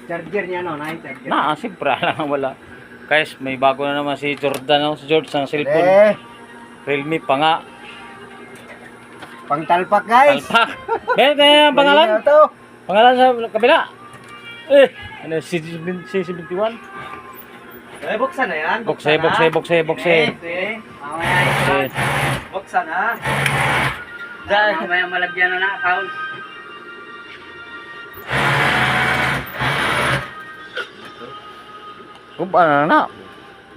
Charger niya no, na charger. Siyempre lang wala. Guys, may bago na naman si Jordan, si George ng cellphone. Realme pa nga. Pangtalpak guys. Talpak. Kaya ang pangalan? Pangalan sa kabila. Ano C71? Buksan na yan. Bukse. Buksan na. Dahil mamaya malagyan na account. Ano na?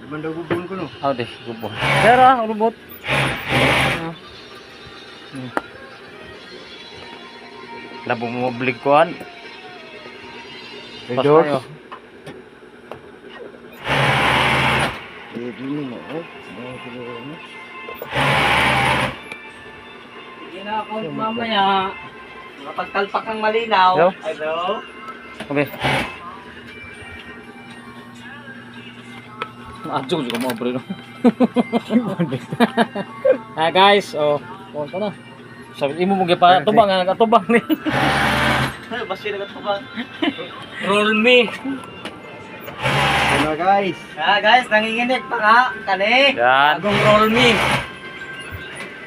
Banda gubon ko no. Di, gubon. Pero, lubot. Labo mo mabliguan. George. Hindi na ako mamaya. Makapagtalpak ng malinaw. Hello? Okay. Adjong juga mo bro. Guys, ito na. Sabi mo pa tubang nga nagatubang ni. Basta nagatubang. Roll me. Ano guys? Guys, nanginginig pa nga kani. Yan. Bagong roll me.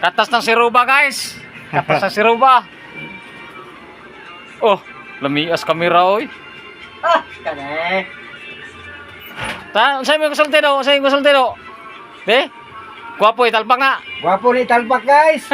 Katas ng siruba guys. Katas ng siruba. Lamias kamera oy. Kani. Unsay mo soltero? Be? Guwapo italpak na. Gwapo ni talpak guys.